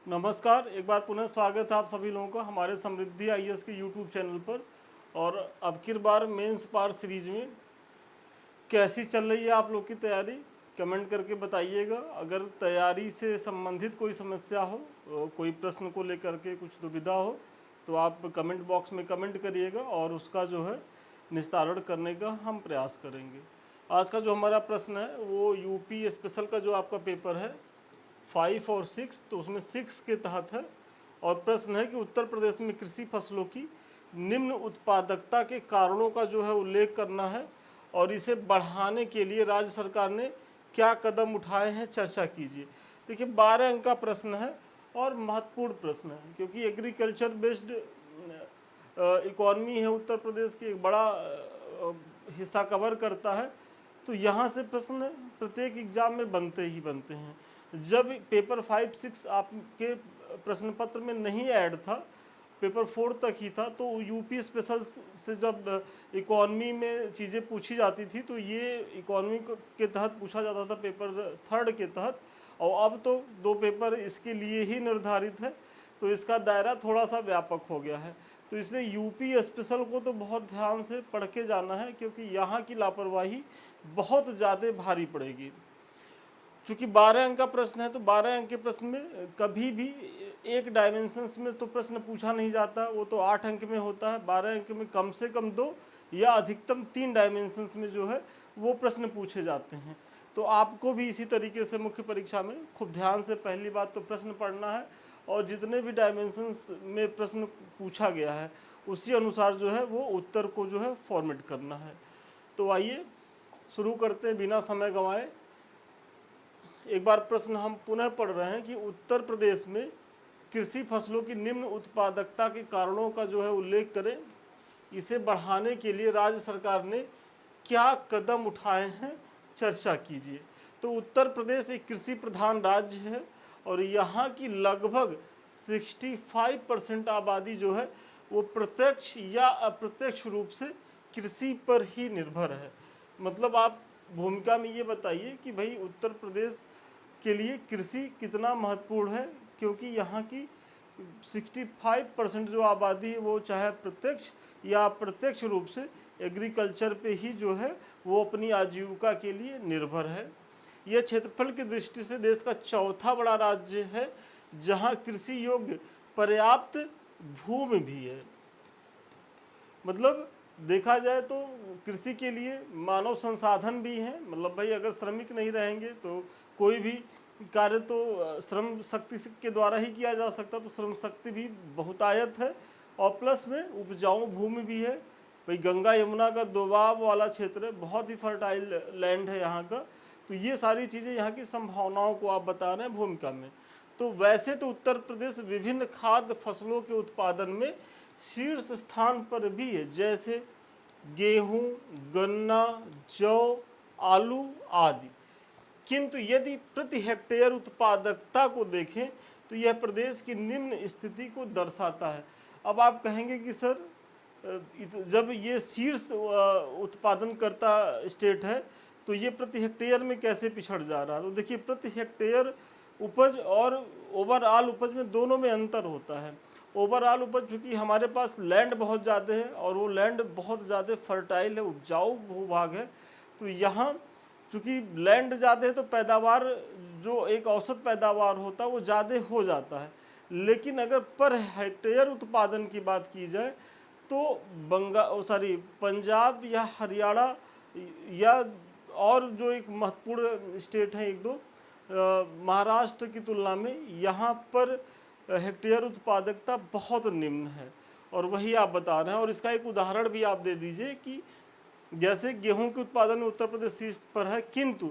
नमस्कार, एक बार पुनः स्वागत है आप सभी लोगों का हमारे समृद्धि आईएएस के यूट्यूब चैनल पर। और अब की बार मेंस पार सीरीज में कैसी चल रही है आप लोग की तैयारी, कमेंट करके बताइएगा। अगर तैयारी से संबंधित कोई समस्या हो, कोई प्रश्न को लेकर के कुछ दुविधा हो, तो आप कमेंट बॉक्स में कमेंट करिएगा और उसका जो है निस्तारण करने का हम प्रयास करेंगे। आज का जो हमारा प्रश्न है वो यूपी स्पेशल का जो आपका पेपर है 5 और 6, तो उसमें 6 के तहत है। और प्रश्न है कि उत्तर प्रदेश में कृषि फसलों की निम्न उत्पादकता के कारणों का जो है उल्लेख करना है और इसे बढ़ाने के लिए राज्य सरकार ने क्या कदम उठाए हैं, चर्चा कीजिए। देखिए 12 अंक का प्रश्न है और महत्वपूर्ण प्रश्न है, क्योंकि एग्रीकल्चर बेस्ड इकॉनमी है उत्तर प्रदेश की, एक बड़ा हिस्सा कवर करता है। तो यहाँ से प्रश्न प्रत्येक एग्जाम में बनते ही बनते हैं। जब पेपर 5, 6 आपके प्रश्न पत्र में नहीं ऐड था, पेपर 4 तक ही था, तो यूपी स्पेशल से जब इकॉनमी में चीज़ें पूछी जाती थी तो ये इकॉनमी के तहत पूछा जाता था, पेपर 3 के तहत। और अब तो 2 पेपर इसके लिए ही निर्धारित है, तो इसका दायरा थोड़ा सा व्यापक हो गया है। तो इसलिए यूपी स्पेशल को तो बहुत ध्यान से पढ़ के जाना है, क्योंकि यहाँ की लापरवाही बहुत ज़्यादा भारी पड़ेगी। चूँकि 12 अंक का प्रश्न है, तो 12 अंक के प्रश्न में कभी भी एक डायमेंशंस में तो प्रश्न पूछा नहीं जाता, वो तो 8 अंक में होता है। 12 अंक में कम से कम 2 या अधिकतम 3 डायमेंशंस में जो है वो प्रश्न पूछे जाते हैं। तो आपको भी इसी तरीके से मुख्य परीक्षा में खूब ध्यान से पहली बात तो प्रश्न पढ़ना है, और जितने भी डायमेंशंस में प्रश्न पूछा गया है उसी अनुसार जो है वो उत्तर को जो है फॉर्मेट करना है। तो आइए शुरू करते हैं बिना समय गंवाए। एक बार प्रश्न हम पुनः पढ़ रहे हैं कि उत्तर प्रदेश में कृषि फसलों की निम्न उत्पादकता के कारणों का जो है उल्लेख करें, इसे बढ़ाने के लिए राज्य सरकार ने क्या कदम उठाए हैं, चर्चा कीजिए। तो उत्तर प्रदेश एक कृषि प्रधान राज्य है और यहाँ की लगभग 65% आबादी जो है वो प्रत्यक्ष या अप्रत्यक्ष रूप से कृषि पर ही निर्भर है। मतलब आप भूमिका में ये बताइए कि भाई उत्तर प्रदेश के लिए कृषि कितना महत्वपूर्ण है, क्योंकि यहाँ की 65% जो आबादी है वो चाहे प्रत्यक्ष या अप्रत्यक्ष रूप से एग्रीकल्चर पे ही जो है वो अपनी आजीविका के लिए निर्भर है। यह क्षेत्रफल की दृष्टि से देश का चौथा बड़ा राज्य है, जहाँ कृषि योग्य पर्याप्त भूमि भी है। मतलब देखा जाए तो कृषि के लिए मानव संसाधन भी हैं। मतलब भाई अगर श्रमिक नहीं रहेंगे तो कोई भी कार्य तो श्रम शक्ति के द्वारा ही किया जा सकता, तो श्रम शक्ति भी बहुतायत है और प्लस में उपजाऊ भूमि भी है। भाई गंगा यमुना का दोबाव वाला क्षेत्र है, बहुत ही फर्टाइल लैंड है यहाँ का। तो ये सारी चीज़ें यहाँ की संभावनाओं को आप बता रहे हैं भूमिका में। तो वैसे तो उत्तर प्रदेश विभिन्न खाद्य फसलों के उत्पादन में शीर्ष स्थान पर भी है, जैसे गेहूं, गन्ना, जौ, आलू आदि। किंतु यदि प्रति हेक्टेयर उत्पादकता को देखें तो यह प्रदेश की निम्न स्थिति को दर्शाता है। अब आप कहेंगे कि सर जब ये शीर्ष उत्पादन करता स्टेट है तो ये प्रति हेक्टेयर में कैसे पिछड़ जा रहा है। तो देखिए प्रति हेक्टेयर उपज और ओवरऑल उपज में दोनों में अंतर होता है। ओवरऑल उपज चूँकि हमारे पास लैंड बहुत ज़्यादा है और वो लैंड बहुत ज़्यादा फर्टाइल है, उपजाऊ भूभाग है, तो यहाँ चूँकि लैंड ज़्यादा है तो पैदावार जो एक औसत पैदावार होता है वो ज़्यादा हो जाता है। लेकिन अगर पर हेक्टेयर उत्पादन की बात की जाए तो पंजाब या हरियाणा या और जो एक महत्वपूर्ण स्टेट है एक दो महाराष्ट्र की तुलना में, यहाँ पर हेक्टेयर उत्पादकता बहुत निम्न है। और वही आप बता रहे हैं, और इसका एक उदाहरण भी आप दे दीजिए कि जैसे गेहूं के उत्पादन में उत्तर प्रदेश शीर्ष पर है, किंतु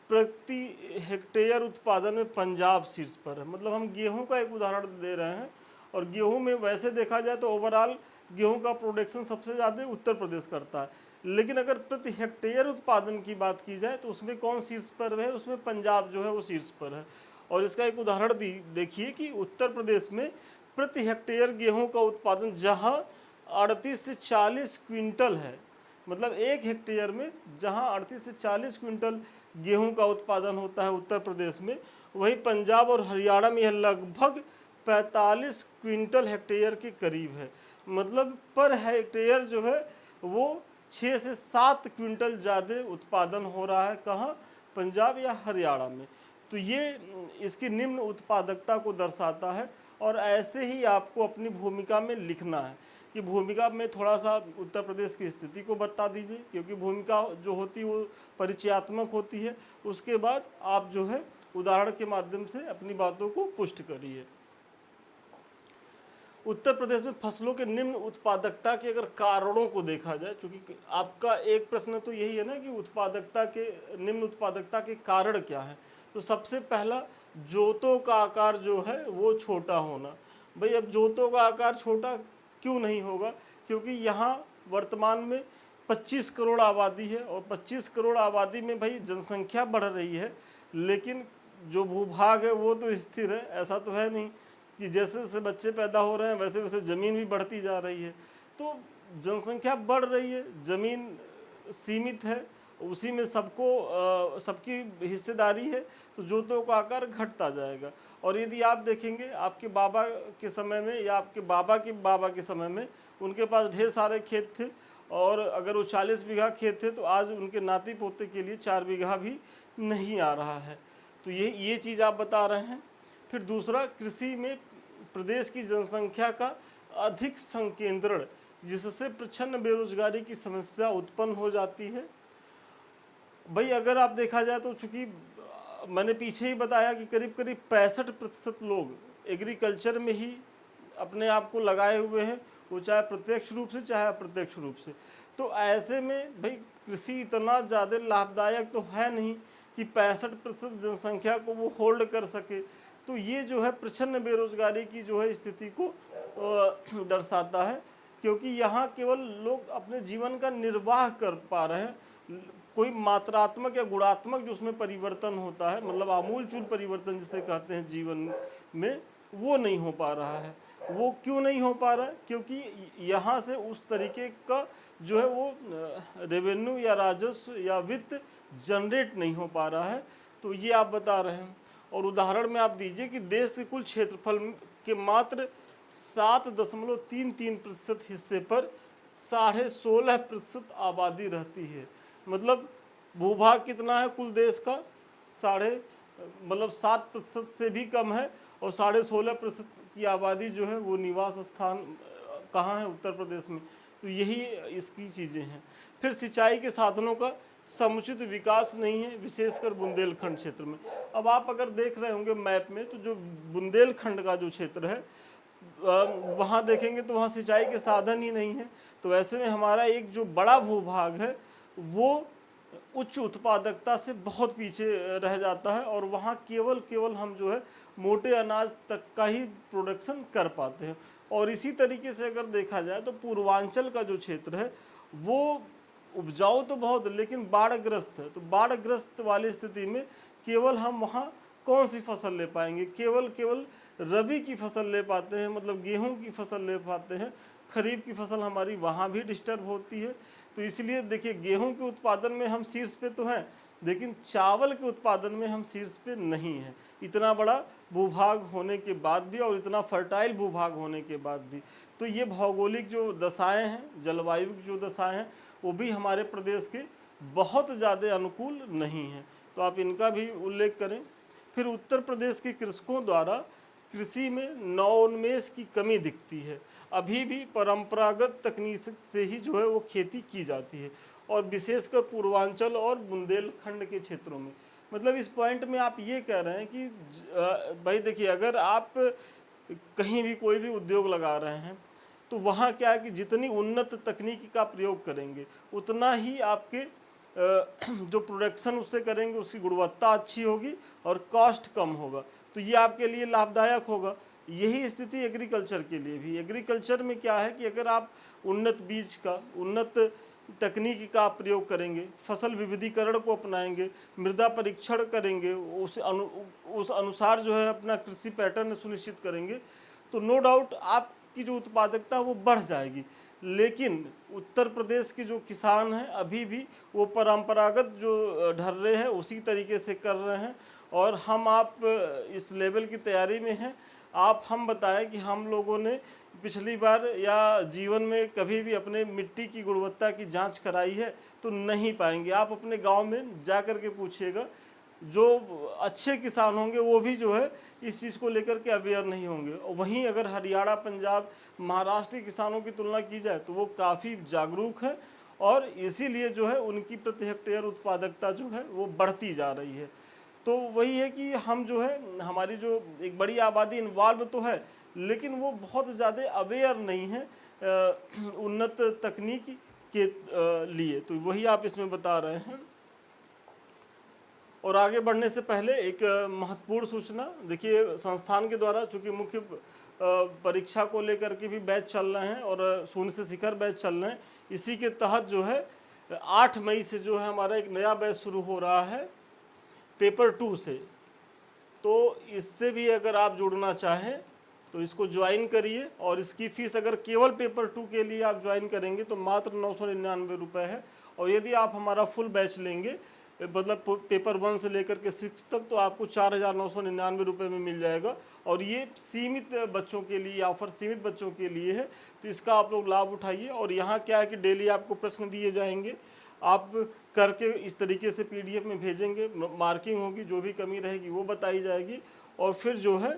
प्रति हेक्टेयर उत्पादन में पंजाब शीर्ष पर है। मतलब हम गेहूं का एक उदाहरण दे रहे हैं, और गेहूं में वैसे देखा जाए तो ओवरऑल गेहूं का प्रोडक्शन सबसे ज़्यादा उत्तर प्रदेश करता है, लेकिन अगर प्रति हेक्टेयर उत्पादन की बात की जाए तो उसमें कौन शीर्ष पर है, उसमें पंजाब जो है वो शीर्ष पर है। और इसका एक उदाहरण देखिए कि उत्तर प्रदेश में प्रति हेक्टेयर गेहूं का उत्पादन जहां 38 से 40 क्विंटल है, मतलब 1 हेक्टेयर में जहां 38 से 40 क्विंटल गेहूं का उत्पादन होता है उत्तर प्रदेश में, वहीं पंजाब और हरियाणा में यह लगभग 45 क्विंटल हेक्टेयर के करीब है। मतलब पर हेक्टेयर जो है वो 6 से 7 क्विंटल ज़्यादा उत्पादन हो रहा है। कहाँ? पंजाब या हरियाणा में। तो ये इसकी निम्न उत्पादकता को दर्शाता है। और ऐसे ही आपको अपनी भूमिका में लिखना है कि भूमिका में थोड़ा सा उत्तर प्रदेश की स्थिति को बता दीजिए, क्योंकि भूमिका जो होती है वो परिचयात्मक होती है। उसके बाद आप जो है उदाहरण के माध्यम से अपनी बातों को पुष्ट करिए। उत्तर प्रदेश में फसलों के निम्न उत्पादकता के अगर कारणों को देखा जाए, चूंकि आपका एक प्रश्न तो यही है ना कि उत्पादकता के निम्न उत्पादकता के कारण क्या है, तो सबसे पहला जोतों का आकार जो है वो छोटा होना। भाई अब जोतों का आकार छोटा क्यों नहीं होगा? क्योंकि यहाँ वर्तमान में 25 करोड़ आबादी है और 25 करोड़ आबादी में भाई जनसंख्या बढ़ रही है, लेकिन जो भूभाग है वो तो स्थिर है। ऐसा तो है नहीं कि जैसे जैसे बच्चे पैदा हो रहे हैं वैसे वैसे ज़मीन भी बढ़ती जा रही है। तो जनसंख्या बढ़ रही है, ज़मीन सीमित है, उसी में सबकी हिस्सेदारी है, तो जोतों का आकार घटता जाएगा। और यदि आप देखेंगे आपके बाबा के समय में या आपके बाबा के समय में उनके पास ढेर सारे खेत थे, और अगर वो 40 बीघा खेत थे तो आज उनके नाती पोते के लिए 4 बीघा भी नहीं आ रहा है। तो ये चीज़ आप बता रहे हैं। फिर दूसरा, कृषि में प्रदेश की जनसंख्या का अधिक संकेंद्रण, जिससे प्रच्छन्न बेरोजगारी की समस्या उत्पन्न हो जाती है। भाई अगर आप देखा जाए तो चूंकि मैंने पीछे ही बताया कि करीब करीब 65% लोग एग्रीकल्चर में ही अपने आप को लगाए हुए हैं, वो चाहे प्रत्यक्ष रूप से चाहे अप्रत्यक्ष रूप से। तो ऐसे में भाई कृषि इतना ज़्यादा लाभदायक तो है नहीं कि 65% जनसंख्या को वो होल्ड कर सके। तो ये जो है प्रच्छन्न बेरोजगारी की जो है स्थिति को दर्शाता है, क्योंकि यहाँ केवल लोग अपने जीवन का निर्वाह कर पा रहे हैं, कोई मात्रात्मक या गुणात्मक जो उसमें परिवर्तन होता है, मतलब आमूलचूल परिवर्तन जिसे कहते हैं जीवन में, वो नहीं हो पा रहा है। वो क्यों नहीं हो पा रहा है? क्योंकि यहाँ से उस तरीके का जो है वो रेवेन्यू या राजस्व या वित्त जनरेट नहीं हो पा रहा है। तो ये आप बता रहे हैं। और उदाहरण में आप दीजिए कि देश के कुल क्षेत्रफल के मात्र 7.33% हिस्से पर 16.5% आबादी रहती है। मतलब भूभाग कितना है कुल देश का? 7% से भी कम है, और 16.5% की आबादी जो है वो निवास स्थान कहाँ है? उत्तर प्रदेश में। तो यही इसकी चीज़ें हैं। फिर सिंचाई के साधनों का समुचित विकास नहीं है, विशेषकर बुंदेलखंड क्षेत्र में। अब आप अगर देख रहे होंगे मैप में, तो जो बुंदेलखंड का जो क्षेत्र है वहाँ देखेंगे तो वहाँ सिंचाई के साधन ही नहीं है। तो ऐसे में हमारा एक जो बड़ा भूभाग है वो उच्च उत्पादकता से बहुत पीछे रह जाता है, और वहाँ केवल हम जो है मोटे अनाज तक का ही प्रोडक्शन कर पाते हैं। और इसी तरीके से अगर देखा जाए तो पूर्वांचल का जो क्षेत्र है वो उपजाऊ तो बहुत, लेकिन बाढ़ग्रस्त है। तो बाढ़ग्रस्त वाली स्थिति में केवल हम वहाँ कौन सी फसल ले पाएंगे? केवल रबी की फसल ले पाते हैं, मतलब गेहूं की फसल ले पाते हैं। खरीफ की फसल हमारी वहाँ भी डिस्टर्ब होती है। तो इसलिए देखिए, गेहूं के उत्पादन में हम शीर्ष पे तो हैं, लेकिन चावल के उत्पादन में हम शीर्ष पे नहीं हैं, इतना बड़ा भूभाग होने के बाद भी और इतना फर्टाइल भूभाग होने के बाद भी। तो ये भौगोलिक जो दशाएं हैं, जलवायु की जो दशाएं हैं, वो भी हमारे प्रदेश के बहुत ज़्यादा अनुकूल नहीं हैं। तो आप इनका भी उल्लेख करें। फिर उत्तर प्रदेश के कृषकों द्वारा कृषि में नवोन्मेष की कमी दिखती है। अभी भी परंपरागत तकनीक से ही जो है वो खेती की जाती है, और विशेषकर पूर्वांचल और बुंदेलखंड के क्षेत्रों में। मतलब इस पॉइंट में आप ये कह रहे हैं कि भाई देखिए, अगर आप कहीं भी कोई भी उद्योग लगा रहे हैं तो वहाँ क्या है कि जितनी उन्नत तकनीकी का प्रयोग करेंगे उतना ही आपके जो प्रोडक्शन उससे करेंगे उसकी गुणवत्ता अच्छी होगी और कॉस्ट कम होगा। तो ये आपके लिए लाभदायक होगा। यही स्थिति एग्रीकल्चर के लिए भी। एग्रीकल्चर में क्या है कि अगर आप उन्नत बीज का, उन्नत तकनीकी का आप प्रयोग करेंगे, फसल विविधीकरण को अपनाएंगे, मृदा परीक्षण करेंगे, उस अनुसार जो है अपना कृषि पैटर्न सुनिश्चित करेंगे, तो नो डाउट आपकी जो उत्पादकता वो बढ़ जाएगी। लेकिन उत्तर प्रदेश के जो किसान हैं अभी भी वो परंपरागत जो ढर्रे हैं उसी तरीके से कर रहे हैं, और हम आप इस लेवल की तैयारी में हैं। आप हम बताएं कि हम लोगों ने पिछली बार या जीवन में कभी भी अपने मिट्टी की गुणवत्ता की जांच कराई है, तो नहीं पाएंगे। आप अपने गांव में जा कर के पूछिएगा, जो अच्छे किसान होंगे वो भी जो है इस चीज़ को लेकर के अवेयर नहीं होंगे। और वहीं अगर हरियाणा, पंजाब, महाराष्ट्र के किसानों की तुलना की जाए तो वो काफ़ी जागरूक है, और इसीलिए जो है उनकी प्रति हेक्टेयर उत्पादकता जो है वो बढ़ती जा रही है। तो वही है कि हम जो है, हमारी जो एक बड़ी आबादी इन्वॉल्व तो है, लेकिन वो बहुत ज़्यादा अवेयर नहीं है उन्नत तकनीक के लिए। तो वही आप इसमें बता रहे हैं। और आगे बढ़ने से पहले एक महत्वपूर्ण सूचना, देखिए संस्थान के द्वारा चूंकि मुख्य परीक्षा को लेकर के भी बैच चल रहे हैं और शून्य से शिखर बैच चल रहे हैं, इसी के तहत जो है 8 मई से जो है हमारा एक नया बैच शुरू हो रहा है पेपर 2 से। तो इससे भी अगर आप जुड़ना चाहें तो इसको ज्वाइन करिए, और इसकी फीस अगर केवल पेपर 2 के लिए आप ज्वाइन करेंगे तो मात्र 999 रुपये है। और यदि आप हमारा फुल बैच लेंगे, मतलब पेपर 1 से लेकर के 6 तक, तो आपको 4,999 रुपये में मिल जाएगा। और ये सीमित बच्चों के लिए, ऑफर सीमित बच्चों के लिए है, तो इसका आप लोग लाभ उठाइए। और यहाँ क्या है कि डेली आपको प्रश्न दिए जाएंगे, आप करके इस तरीके से पीडीएफ में भेजेंगे, मार्किंग होगी, जो भी कमी रहेगी वो बताई जाएगी, और फिर जो है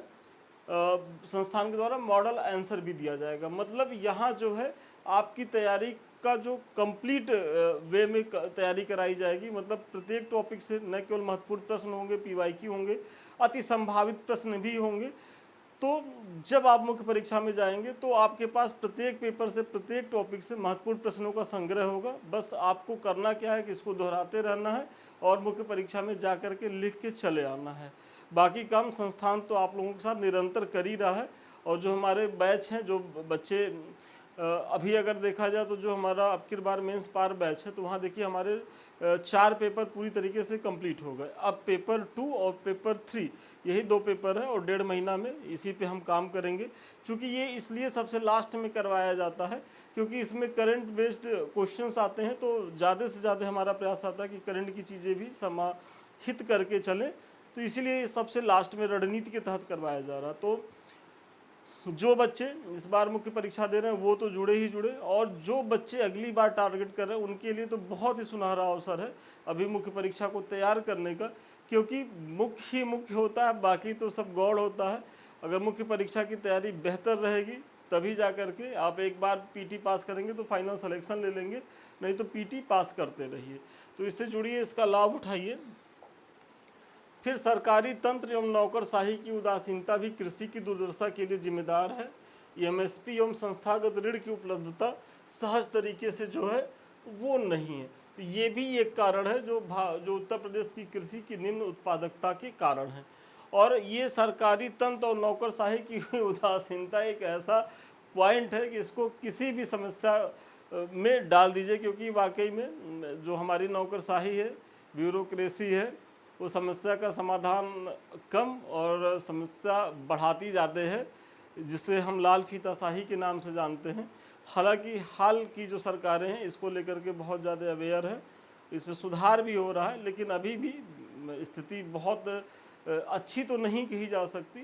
संस्थान के द्वारा मॉडल आंसर भी दिया जाएगा। मतलब यहाँ जो है आपकी तैयारी का जो कंप्लीट वे में तैयारी कराई जाएगी। मतलब प्रत्येक टॉपिक से न केवल महत्वपूर्ण प्रश्न होंगे, पीवाईक्यू होंगे, अति संभावित प्रश्न भी होंगे। तो जब आप मुख्य परीक्षा में जाएंगे तो आपके पास प्रत्येक पेपर से, प्रत्येक टॉपिक से महत्वपूर्ण प्रश्नों का संग्रह होगा। बस आपको करना क्या है कि इसको दोहराते रहना है और मुख्य परीक्षा में जा कर के लिख के चले आना है। बाकी काम संस्थान तो आप लोगों के साथ निरंतर कर ही रहा है। और जो हमारे बैच हैं, जो बच्चे अभी अगर देखा जाए तो जो हमारा अब की बार मेंस पार बैच है, तो वहाँ देखिए हमारे 4 पेपर पूरी तरीके से कंप्लीट हो गए। अब पेपर 2 और पेपर 3 यही 2 पेपर है, और 1.5 महीना में इसी पे हम काम करेंगे। क्योंकि ये इसलिए सबसे लास्ट में करवाया जाता है क्योंकि इसमें करंट बेस्ड क्वेश्चंस आते हैं, तो ज़्यादा से ज़्यादा हमारा प्रयास आता है कि करंट की चीज़ें भी समाहित करके चलें। तो इसीलिए सबसे लास्ट में रणनीति के तहत करवाया जा रहा। तो जो बच्चे इस बार मुख्य परीक्षा दे रहे हैं वो तो जुड़े ही जुड़े, और जो बच्चे अगली बार टारगेट कर रहे हैं उनके लिए तो बहुत ही सुनहरा अवसर है अभी मुख्य परीक्षा को तैयार करने का। क्योंकि मुख्य ही मुख्य होता है, बाकी तो सब गौड़ होता है। अगर मुख्य परीक्षा की तैयारी बेहतर रहेगी तभी जा कर के आप एक बार पीटी पास करेंगे तो फाइनल सिलेक्शन ले लेंगे, नहीं तो पीटी पास करते रहिए। तो इससे जुड़िए, इसका लाभ उठाइए। फिर सरकारी तंत्र एवं नौकरशाही की उदासीनता भी कृषि की दुर्दशा के लिए जिम्मेदार है। एमएसपी एवं संस्थागत ऋण की उपलब्धता सहज तरीके से जो है वो नहीं है। तो ये भी एक कारण है जो उत्तर प्रदेश की कृषि की निम्न उत्पादकता के कारण है। और ये सरकारी तंत्र और नौकरशाही की उदासीनता एक ऐसा पॉइंट है कि इसको किसी भी समस्या में डाल दीजिए, क्योंकि वाकई में जो हमारी नौकरशाही है, ब्यूरोक्रेसी है, वो समस्या का समाधान कम और समस्या बढ़ाती जाते हैं, जिसे हम लाल फीताशाही के नाम से जानते हैं। हालांकि हाल की जो सरकारें हैं इसको लेकर के बहुत ज़्यादा अवेयर है, इसमें सुधार भी हो रहा है, लेकिन अभी भी स्थिति बहुत अच्छी तो नहीं कही जा सकती।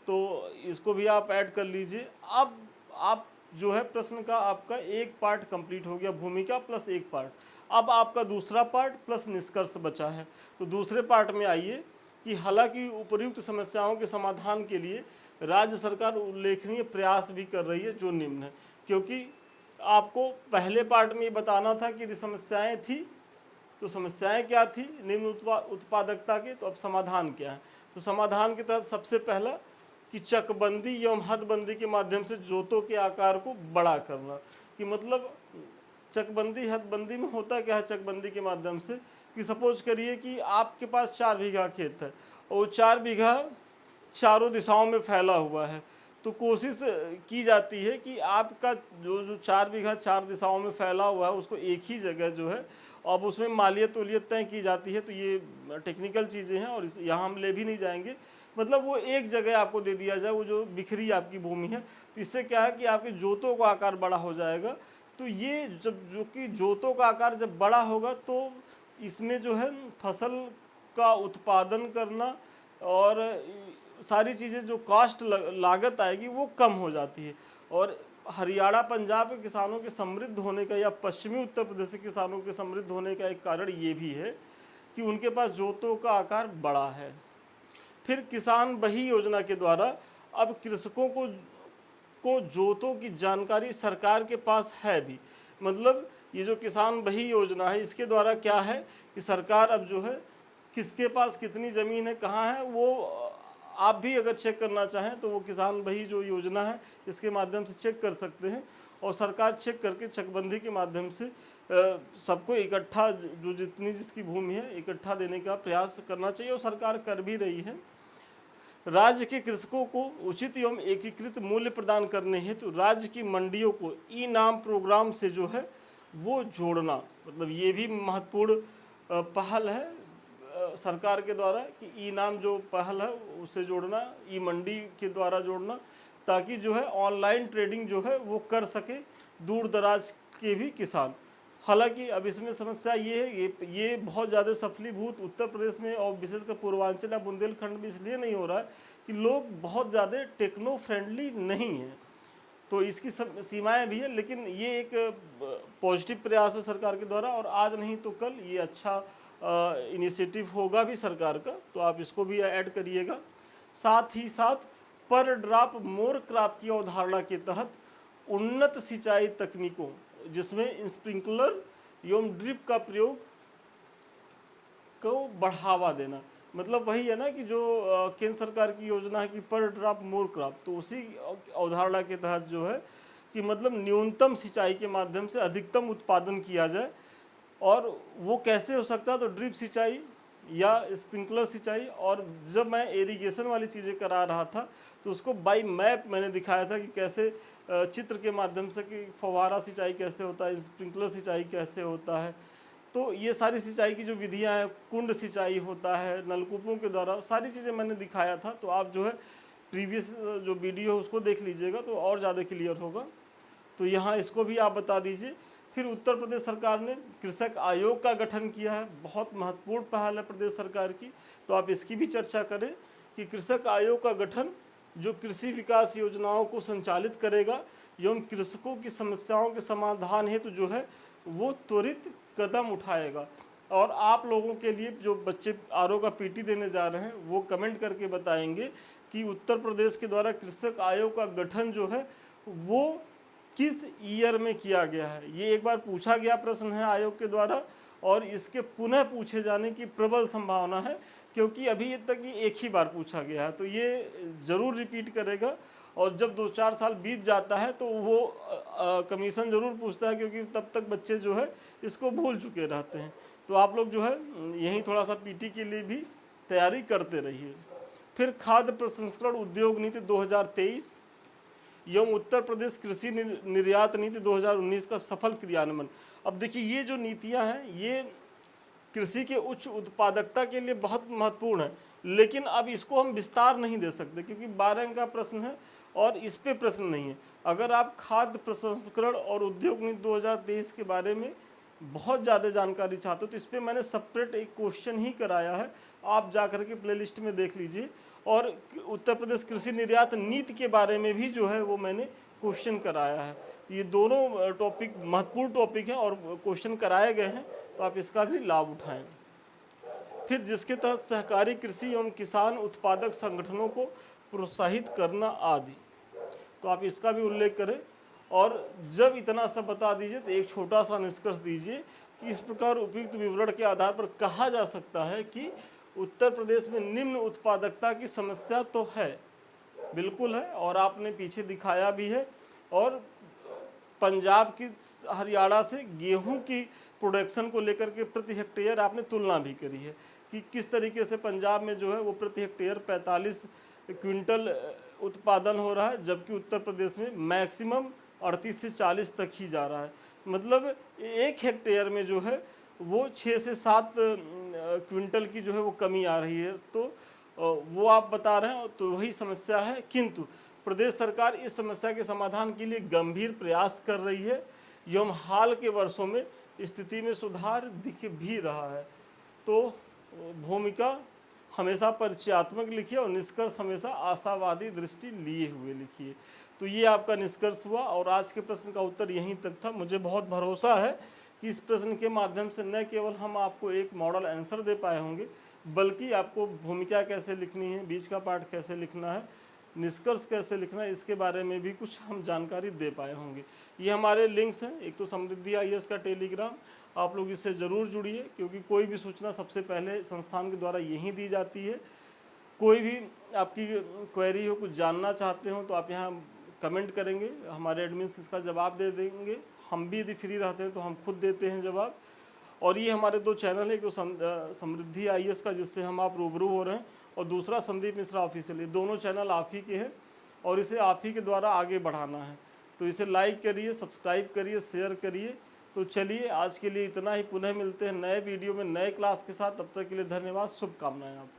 तो इसको भी आप ऐड कर लीजिए। अब आप जो है प्रश्न का आपका एक पार्ट कंप्लीट हो गया, भूमिका प्लस एक पार्ट। अब आपका दूसरा पार्ट प्लस निष्कर्ष बचा है। तो दूसरे पार्ट में आइए कि हालांकि उपर्युक्त समस्याओं के समाधान के लिए राज्य सरकार उल्लेखनीय प्रयास भी कर रही है, जो निम्न है। क्योंकि आपको पहले पार्ट में ये बताना था कि यदि समस्याएं थी तो समस्याएं क्या थी निम्न उत्पादकता के, तो अब समाधान क्या है। तो समाधान के तहत सबसे पहला कि चकबंदी एवं हदबंदी के माध्यम से जोतों के आकार को बड़ा करना। कि मतलब चकबंदी हदबंदी में होता क्या है चकबंदी के माध्यम से, कि सपोज करिए कि आपके पास 4 बीघा खेत है और वो 4 बीघा चारों दिशाओं में फैला हुआ है। तो कोशिश की जाती है कि आपका जो 4 बीघा 4 दिशाओं में फैला हुआ है उसको एक ही जगह जो है, अब उसमें मालियत उलियत तय की जाती है। तो ये टेक्निकल चीज़ें हैं और यहाँ हम ले भी नहीं जाएंगे। मतलब वो एक जगह आपको दे दिया जाए, वो जो बिखरी आपकी भूमि है। तो इससे क्या है कि आपके जोतों का आकार बड़ा हो जाएगा। तो ये जब जो कि जोतों का आकार जब बड़ा होगा तो इसमें जो है फसल का उत्पादन करना और सारी चीज़ें जो कास्ट लागत आएगी वो कम हो जाती है। और हरियाणा पंजाब के किसानों के समृद्ध होने का या पश्चिमी उत्तर प्रदेश के किसानों के समृद्ध होने का एक कारण ये भी है कि उनके पास जोतों का आकार बड़ा है। फिर किसान बही योजना के द्वारा अब कृषकों को जोतों की जानकारी सरकार के पास है भी। मतलब ये जो किसान बही योजना है इसके द्वारा क्या है कि सरकार अब जो है किसके पास कितनी ज़मीन है, कहाँ है, वो आप भी अगर चेक करना चाहें तो वो किसान बही जो योजना है इसके माध्यम से चेक कर सकते हैं। और सरकार चेक करके चकबंदी के माध्यम से सबको इकट्ठा जो जितनी जिसकी भूमि है इकट्ठा देने का प्रयास करना चाहिए, और सरकार कर भी रही है। राज्य के कृषकों को उचित एवं एकीकृत मूल्य प्रदान करने हेतु राज्य की मंडियों को ई नाम प्रोग्राम से जो है वो जोड़ना, मतलब ये भी महत्वपूर्ण पहल है सरकार के द्वारा कि ई नाम जो पहल है उसे जोड़ना, ई मंडी के द्वारा जोड़ना, ताकि जो है ऑनलाइन ट्रेडिंग जो है वो कर सके दूर दराज के भी किसान। हालांकि अब इसमें समस्या ये है, ये बहुत ज़्यादा सफलीभूत उत्तर प्रदेश में और विशेषकर पूर्वांचल या बुंदेलखंड में इसलिए नहीं हो रहा है कि लोग बहुत ज़्यादा टेक्नो फ्रेंडली नहीं हैं, तो इसकी सब सीमाएं भी है। लेकिन ये एक पॉजिटिव प्रयास है सरकार के द्वारा, और आज नहीं तो कल ये अच्छा इनिशिएटिव होगा भी सरकार का, तो आप इसको भी ऐड करिएगा। साथ ही साथ पर ड्रॉप मोर क्रॉप की अवधारणा के तहत उन्नत सिंचाई तकनीकों जिसमें स्प्रिंकलर एवं ड्रिप का प्रयोग को बढ़ावा देना। मतलब वही है ना कि जो केंद्र सरकार की योजना है कि पर ड्रॉप मोर क्रॉप, तो उसी अवधारणा के तहत जो है कि मतलब न्यूनतम सिंचाई के माध्यम से अधिकतम उत्पादन किया जाए। और वो कैसे हो सकता है, तो ड्रिप सिंचाई या स्प्रिंकलर सिंचाई। और जब मैं इरिगेशन वाली चीज़ें करा रहा था तो उसको बाई मैप मैंने दिखाया था कि कैसे चित्र के माध्यम से कि फव्वारा सिंचाई कैसे होता है, स्प्रिंकलर सिंचाई कैसे होता है। तो ये सारी सिंचाई की जो विधियां हैं, कुंड सिंचाई होता है नलकूपों के द्वारा, सारी चीज़ें मैंने दिखाया था। तो आप जो है प्रीवियस जो वीडियो है उसको देख लीजिएगा तो और ज़्यादा क्लियर होगा। तो यहाँ इसको भी आप बता दीजिए। फिर उत्तर प्रदेश सरकार ने कृषक आयोग का गठन किया है, बहुत महत्वपूर्ण पहल है प्रदेश सरकार की, तो आप इसकी भी चर्चा करें कि कृषक आयोग का गठन जो कृषि विकास योजनाओं को संचालित करेगा एवं कृषकों की समस्याओं के समाधान हेतु जो है वो त्वरित कदम उठाएगा। और आप लोगों के लिए जो बच्चे आरओ का पीटी देने जा रहे हैं वो कमेंट करके बताएंगे कि उत्तर प्रदेश के द्वारा कृषक आयोग का गठन जो है वो किस ईयर में किया गया है। ये एक बार पूछा गया प्रश्न है आयोग के द्वारा, और इसके पुनः पूछे जाने की प्रबल संभावना है, क्योंकि अभी तक ये एक ही बार पूछा गया है। तो ये ज़रूर रिपीट करेगा, और जब 2-4 साल बीत जाता है तो वो कमीशन ज़रूर पूछता है, क्योंकि तब तक बच्चे जो है इसको भूल चुके रहते हैं। तो आप लोग जो है यहीं थोड़ा सा पीटी के लिए भी तैयारी करते रहिए। फिर खाद्य प्रसंस्करण उद्योग नीति 2023 एवं उत्तर प्रदेश कृषि निर्यात नीति 2019 का सफल क्रियान्वयन। अब देखिए ये जो नीतियां हैं ये कृषि के उच्च उत्पादकता के लिए बहुत महत्वपूर्ण है, लेकिन अब इसको हम विस्तार नहीं दे सकते क्योंकि 12 अंक का प्रश्न है और इस पे प्रश्न नहीं है। अगर आप खाद्य प्रसंस्करण और उद्योग नीति 2023 के बारे में बहुत ज़्यादा जानकारी चाहते हो तो इस पर मैंने सेपरेट एक क्वेश्चन ही कराया है, आप जा करके प्लेलिस्ट में देख लीजिए। और उत्तर प्रदेश कृषि निर्यात नीति के बारे में भी जो है वो मैंने क्वेश्चन कराया है। तो ये दोनों टॉपिक महत्वपूर्ण टॉपिक हैं और क्वेश्चन कराए गए हैं, तो आप इसका भी लाभ उठाएं। फिर जिसके तहत सहकारी कृषि एवं किसान उत्पादक संगठनों को प्रोत्साहित करना आदि, तो आप इसका भी उल्लेख करें। और जब इतना सब बता दीजिए तो एक छोटा सा निष्कर्ष दीजिए कि इस प्रकार उपयुक्त विवरण के आधार पर कहा जा सकता है कि उत्तर प्रदेश में निम्न उत्पादकता की समस्या तो है, बिल्कुल है, और आपने पीछे दिखाया भी है। और पंजाब की हरियाणा से गेहूं की प्रोडक्शन को लेकर के प्रति हेक्टेयर आपने तुलना भी करी है कि किस तरीके से पंजाब में जो है वो प्रति हेक्टेयर 45 क्विंटल उत्पादन हो रहा है, जबकि उत्तर प्रदेश में मैक्सिमम 38 से 40 तक ही जा रहा है। मतलब 1 हेक्टेयर में जो है वो 6 से 7 क्विंटल की जो है वो कमी आ रही है। तो वो आप बता रहे हैं, तो वही समस्या है, किंतु प्रदेश सरकार इस समस्या के समाधान के लिए गंभीर प्रयास कर रही है एवं हाल के वर्षों में स्थिति में सुधार दिख भी रहा है। तो भूमिका हमेशा परिचयात्मक लिखिए और निष्कर्ष हमेशा आशावादी दृष्टि लिए हुए लिखिए। तो ये आपका निष्कर्ष हुआ और आज के प्रश्न का उत्तर यहीं तक था। मुझे बहुत भरोसा है कि इस प्रश्न के माध्यम से न केवल हम आपको एक मॉडल आंसर दे पाए होंगे, बल्कि आपको भूमिका कैसे लिखनी है, बीच का पार्ट कैसे लिखना है, निष्कर्ष कैसे लिखना है, इसके बारे में भी कुछ हम जानकारी दे पाए होंगे। ये हमारे लिंक्स हैं, एक तो समृद्धि आईएएस का टेलीग्राम, आप लोग इससे ज़रूर जुड़िए, क्योंकि कोई भी सूचना सबसे पहले संस्थान के द्वारा यहीं दी जाती है। कोई भी आपकी क्वेरी हो, कुछ जानना चाहते हो, तो आप यहाँ कमेंट करेंगे, हमारे एडमिन्स इसका जवाब दे देंगे। हम भी यदि फ्री रहते हैं तो हम खुद देते हैं जवाब। और ये हमारे 2 चैनल है, एक तो समृद्धि आईएएस का जिससे हम आप रूबरू हो रहे हैं, और दूसरा संदीप मिश्रा ऑफिशियल। ये दोनों चैनल आप ही के हैं और इसे आप ही के द्वारा आगे बढ़ाना है। तो इसे लाइक करिए, सब्सक्राइब करिए, शेयर करिए। तो चलिए आज के लिए इतना ही, पुनः मिलते हैं नए वीडियो में नए क्लास के साथ। तब तक के लिए धन्यवाद, शुभकामनाएं आपको।